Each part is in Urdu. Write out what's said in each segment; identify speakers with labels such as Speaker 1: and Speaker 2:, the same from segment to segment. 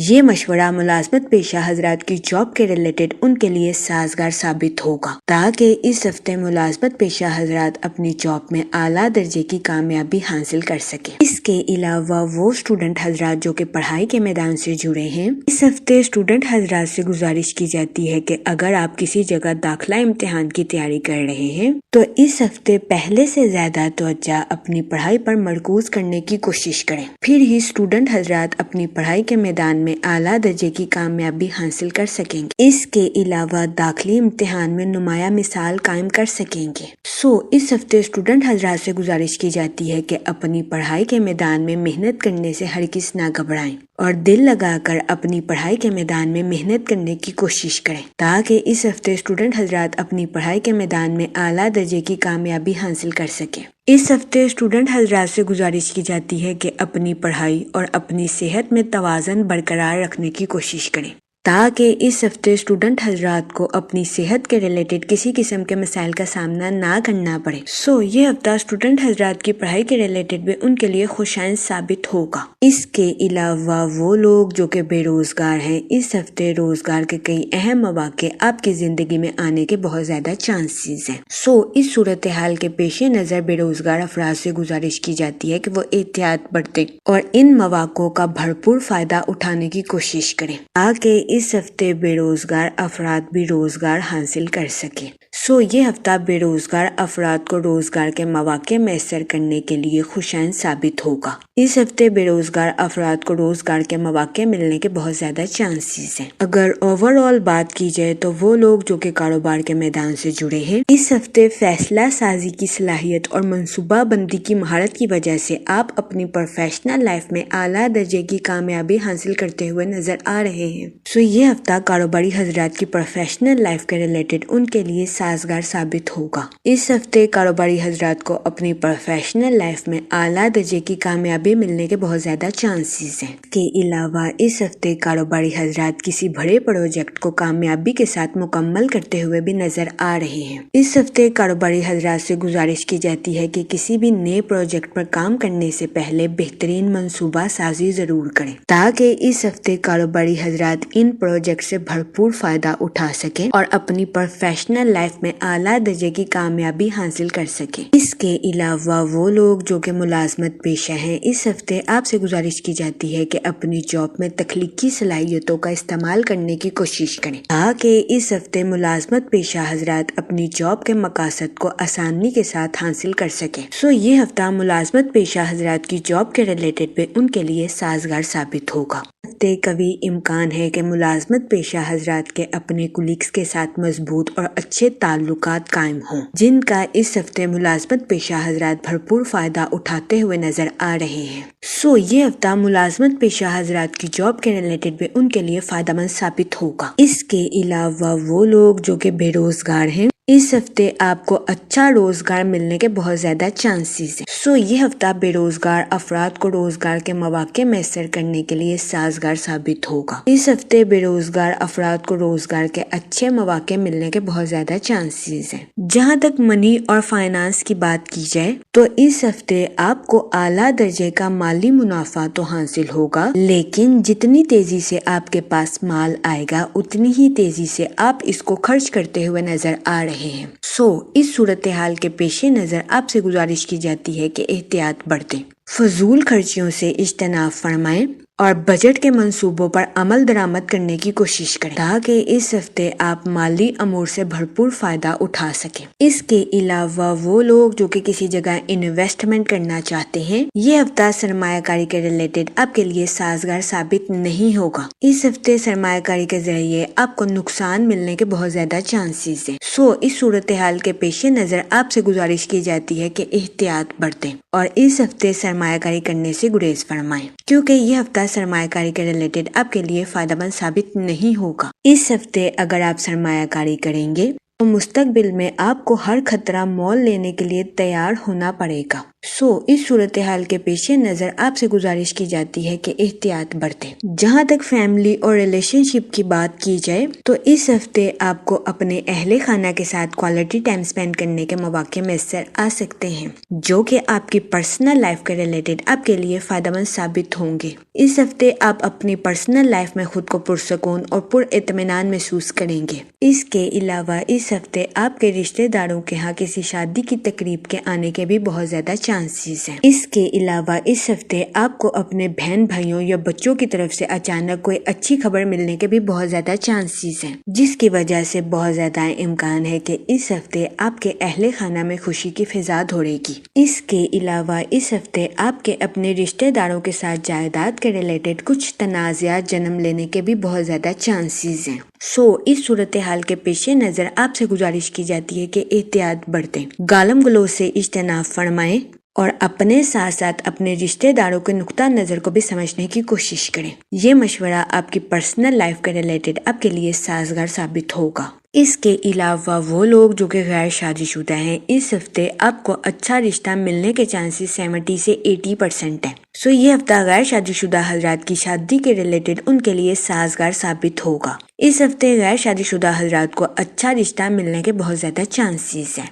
Speaker 1: یہ مشورہ ملازمت پیشہ حضرات کی جاب کے ریلیٹڈ ان کے لیے سازگار ثابت ہوگا تاکہ اس ہفتے ملازمت پیشہ حضرات اپنی جاب میں اعلیٰ درجے کی کامیابی حاصل کر سکیں۔ اس کے علاوہ وہ اسٹوڈنٹ حضرات جو کہ پڑھائی کے میدان سے جڑے ہیں، اس ہفتے اسٹوڈنٹ حضرات سے گزارش کی جاتی ہے کہ اگر آپ کسی جگہ داخلہ امتحان کی تیاری کر رہے ہیں تو اس ہفتے پہلے سے زیادہ توجہ اپنی پڑھائی پر مرکوز کرنے کی کوشش کریں، پھر ہی اسٹوڈنٹ حضرات اپنی پڑھائی کے میدان میں اعلیٰ درجے کی کامیابی حاصل کر سکیں گے۔ اس کے علاوہ داخلی امتحان میں نمایاں مثال قائم کر سکیں گے۔ اس ہفتے اسٹوڈنٹ حضرات سے گزارش کی جاتی ہے کہ اپنی پڑھائی کے میدان میں محنت کرنے سے ہرگز نہ گھبرائیں اور دل لگا کر اپنی پڑھائی کے میدان میں محنت کرنے کی کوشش کریں تاکہ اس ہفتے اسٹوڈنٹ حضرات اپنی پڑھائی کے میدان میں اعلیٰ درجے کی کامیابی حاصل کر سکیں۔ اس ہفتے اسٹوڈنٹ حضرات سے گزارش کی جاتی ہے کہ اپنی پڑھائی اور اپنی صحت میں توازن برقرار رکھنے کی کوشش کریں تاکہ اس ہفتے اسٹوڈنٹ حضرات کو اپنی صحت کے ریلیٹڈ کسی قسم کے مسائل کا سامنا نہ کرنا پڑے۔ یہ ہفتہ اسٹوڈنٹ حضرات کی پڑھائی کے ریلیٹڈ بھی ان کے لیے خوشائن ثابت ہوگا۔ اس کے علاوہ وہ لوگ جو کہ بے روزگار ہیں، اس ہفتے روزگار کے کئی اہم مواقع آپ کی زندگی میں آنے کے بہت زیادہ چانسز ہیں۔ اس صورتحال کے پیش نظر بے روزگار افراد سے گزارش کی جاتی ہے کہ وہ احتیاط برتیں اور ان مواقع کا بھرپور فائدہ اٹھانے کی کوشش کریں تاکہ اس ہفتے بے روزگار افراد بھی روزگار حاصل کر سکیں۔ یہ ہفتہ بے روزگار افراد کو روزگار کے مواقع میسر کرنے کے لیے خوشائن ثابت ہوگا۔ اس ہفتے بے روزگار افراد کو روزگار کے مواقع ملنے کے بہت زیادہ چانسز ہیں۔ اگر اوور آل بات کی جائے تو وہ لوگ جو کہ کاروبار کے میدان سے جڑے ہیں، اس ہفتے فیصلہ سازی کی صلاحیت اور منصوبہ بندی کی مہارت کی وجہ سے آپ اپنی پروفیشنل لائف میں اعلیٰ درجے کی کامیابی حاصل کرتے ہوئے نظر آ رہے ہیں۔ یہ ہفتہ کاروباری حضرات کی پروفیشنل لائف کے ریلیٹڈ ان کے لیے سازگار ثابت ہوگا۔ اس ہفتے کاروباری حضرات کو اپنی پروفیشنل لائف میں اعلیٰ درجے کی کامیابی ملنے کے بہت زیادہ چانسز ہیں۔ اس کے علاوہ اس ہفتے کاروباری حضرات کسی بڑے پروجیکٹ کو کامیابی کے ساتھ مکمل کرتے ہوئے بھی نظر آ رہے ہیں۔ اس ہفتے کاروباری حضرات سے گزارش کی جاتی ہے کہ کسی بھی نئے پروجیکٹ پر کام کرنے سے پہلے بہترین منصوبہ سازی ضرور کریں تاکہ اس ہفتے کاروباری حضرات ان پروجیکٹ سے بھرپور فائدہ اٹھا سکیں اور اپنی پروفیشنل لائف میں اعلیٰ درجے کی کامیابی حاصل کر سکیں۔ اس کے علاوہ وہ لوگ جو کہ ملازمت پیشہ ہیں، اس ہفتے آپ سے گزارش کی جاتی ہے کہ اپنی جاب میں تخلیقی صلاحیتوں کا استعمال کرنے کی کوشش کریں تاکہ اس ہفتے ملازمت پیشہ حضرات اپنی جاب کے مقاصد کو آسانی کے ساتھ حاصل کر سکیں۔ یہ ہفتہ ملازمت پیشہ حضرات کی جاب کے ریلیٹڈ بھی ان کے لیے سازگار ثابت ہوگا۔ ہفتے قوی امکان ہے کہ ملازمت پیشہ حضرات کے اپنے کولیگز کے ساتھ مضبوط اور اچھے تعلقات قائم ہوں، جن کا اس ہفتے ملازمت پیشہ حضرات بھرپور فائدہ اٹھاتے ہوئے نظر آ رہے ہیں۔ یہ ہفتہ ملازمت پیشہ حضرات کی جاب کے ریلیٹڈ بھی ان کے لیے فائدہ مند ثابت ہوگا۔ اس کے علاوہ وہ لوگ جو کہ بے روزگار ہیں، اس ہفتے آپ کو اچھا روزگار ملنے کے بہت زیادہ چانسز ہیں۔ یہ ہفتہ بے روزگار افراد کو روزگار کے مواقع میسر کرنے کے لیے سازگار ثابت ہوگا۔ اس ہفتے بے روزگار افراد کو روزگار کے اچھے مواقع ملنے کے بہت زیادہ چانسز ہیں۔ جہاں تک منی اور فائنانس کی بات کی جائے تو اس ہفتے آپ کو اعلیٰ درجے کا مالی منافع تو حاصل ہوگا، لیکن جتنی تیزی سے آپ کے پاس مال آئے گا اتنی ہی تیزی سے آپ اس کو خرچ کرتے ہوئے نظر آ رہے ہیں۔ اس صورتحال کے پیش نظر آپ سے گزارش کی جاتی ہے کہ احتیاط برتیں، فضول خرچیوں سے اجتناب فرمائیں اور بجٹ کے منصوبوں پر عمل درآمد کرنے کی کوشش کریں تاکہ اس ہفتے آپ مالی امور سے بھرپور فائدہ اٹھا سکیں۔ اس کے علاوہ وہ لوگ جو کہ کسی جگہ انویسٹمنٹ کرنا چاہتے ہیں، یہ ہفتہ سرمایہ کاری کے ریلیٹڈ آپ کے لیے سازگار ثابت نہیں ہوگا۔ اس ہفتے سرمایہ کاری کے ذریعے آپ کو نقصان ملنے کے بہت زیادہ چانسز ہیں۔ اس صورتحال کے پیش نظر آپ سے گزارش کی جاتی ہے کہ احتیاط برتیں اور اس ہفتے سرمایہ کاری کرنے سے گریز فرمائیں کیونکہ یہ ہفتہ سرمایہ کاری کے ریلیٹڈ آپ کے لیے فائدہ مند ثابت نہیں ہوگا۔ اس ہفتے اگر آپ سرمایہ کاری کریں گے تو مستقبل میں آپ کو ہر خطرہ مول لینے کے لیے تیار ہونا پڑے گا۔ اس صورتحال کے پیش نظر آپ سے گزارش کی جاتی ہے کہ احتیاط برتیں۔ جہاں تک فیملی اور ریلیشن شپ کی بات کی جائے تو اس ہفتے آپ کو اپنے اہل خانہ کے ساتھ کوالٹی ٹائم سپینڈ کرنے کے مواقع میسر آ سکتے ہیں، جو کہ آپ کی پرسنل لائف کے ریلیٹڈ آپ کے لیے فائدہ مند ثابت ہوں گے۔ اس ہفتے آپ اپنی پرسنل لائف میں خود کو پرسکون اور پر اطمینان محسوس کریں گے۔ اس کے علاوہ اس ہفتے آپ کے رشتہ داروں کے ہاں کسی شادی کی تقریب کے آنے کے بھی بہت زیادہ چانسز ہیں۔ اس کے علاوہ اس ہفتے آپ کو اپنے بہن بھائیوں یا بچوں کی طرف سے اچانک کوئی اچھی خبر ملنے کے بھی بہت زیادہ چانسز ہیں، جس کی وجہ سے بہت زیادہ امکان ہے کہ اس ہفتے آپ کے اہل خانہ میں خوشی کی فضا دوڑے گی۔ اس کے علاوہ اس ہفتے آپ کے اپنے رشتہ داروں کے ساتھ جائیداد کے ریلیٹڈ کچھ تنازعات جنم لینے کے بھی بہت زیادہ چانسز ہیں۔ اس صورتحال کے پیش نظر آپ سے گزارش کی جاتی ہے کہ احتیاط برتیں، گالم گلوچ سے اجتناب فرمائیں اور اپنے ساتھ ساتھ اپنے رشتہ داروں کے نقطہ نظر کو بھی سمجھنے کی کوشش کریں۔ یہ مشورہ آپ کی پرسنل لائف کے ریلیٹڈ آپ کے لیے سازگار ثابت ہوگا۔ اس کے علاوہ وہ لوگ جو کہ غیر شادی شدہ ہیں، اس ہفتے آپ کو اچھا رشتہ ملنے کے چانسز 70 سے 80% ہیں۔ یہ ہفتہ غیر شادی شدہ حضرات کی شادی کے ریلیٹڈ ان کے لیے سازگار ثابت ہوگا۔ اس ہفتے غیر شادی شدہ حضرات کو اچھا رشتہ ملنے کے بہت زیادہ چانسز ہیں۔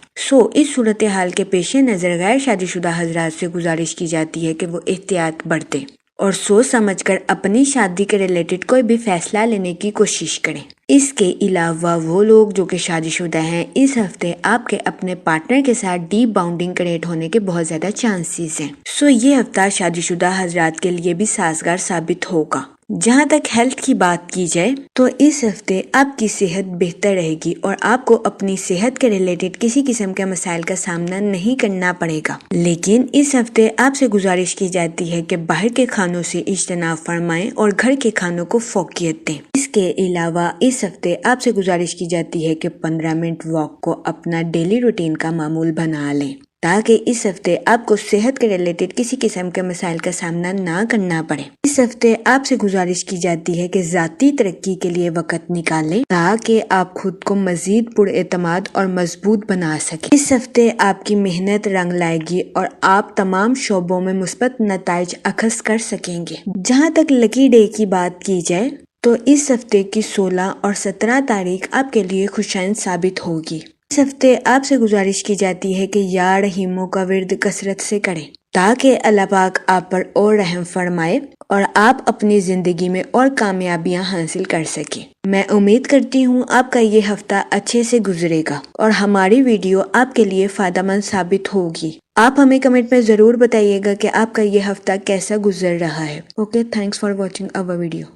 Speaker 1: اس صورتحال کے پیش نظر غیر شادی شدہ حضرات سے گزارش کی جاتی ہے کہ وہ احتیاط برتیں اور سوچ سمجھ کر اپنی شادی کے ریلیٹڈ کوئی بھی فیصلہ لینے کی کوشش کریں۔ اس کے علاوہ وہ لوگ جو کہ شادی شدہ ہیں، اس ہفتے آپ کے اپنے پارٹنر کے ساتھ ڈیپ باؤنڈنگ کریٹ ہونے کے بہت زیادہ چانسز ہیں۔ یہ ہفتہ شادی شدہ حضرات کے لیے بھی سازگار ثابت ہوگا۔ جہاں تک ہیلتھ کی بات کی جائے تو اس ہفتے آپ کی صحت بہتر رہے گی اور آپ کو اپنی صحت کے ریلیٹڈ کسی قسم کے مسائل کا سامنا نہیں کرنا پڑے گا، لیکن اس ہفتے آپ سے گزارش کی جاتی ہے کہ باہر کے کھانوں سے اجتناب فرمائیں اور گھر کے کھانوں کو فوقیت دیں۔ اس کے علاوہ اس ہفتے آپ سے گزارش کی جاتی ہے کہ 15 منٹ واک کو اپنا ڈیلی روٹین کا معمول بنا لیں تاکہ اس ہفتے آپ کو صحت کے ریلیٹڈ کسی قسم کے مسائل کا سامنا نہ کرنا پڑے۔ اس ہفتے آپ سے گزارش کی جاتی ہے کہ ذاتی ترقی کے لیے وقت نکالیں تاکہ آپ خود کو مزید پر اعتماد اور مضبوط بنا سکیں۔ اس ہفتے آپ کی محنت رنگ لائے گی اور آپ تمام شعبوں میں مثبت نتائج اخذ کر سکیں گے۔ جہاں تک لکی ڈے کی بات کی جائے تو اس ہفتے کی 16 اور 17 تاریخ آپ کے لیے خوشائند ثابت ہوگی۔ اس ہفتے آپ سے گزارش کی جاتی ہے کہ یا رحیموں کا ورد کثرت سے کریں تاکہ اللہ پاک آپ پر اور رحم فرمائے اور آپ اپنی زندگی میں اور کامیابیاں حاصل کر سکیں۔ میں امید کرتی ہوں آپ کا یہ ہفتہ اچھے سے گزرے گا اور ہماری ویڈیو آپ کے لیے فائدہ مند ثابت ہوگی۔ آپ ہمیں کمنٹ میں ضرور بتائیے گا کہ آپ کا یہ ہفتہ کیسا گزر رہا ہے۔ Okay, thanks for watching our video.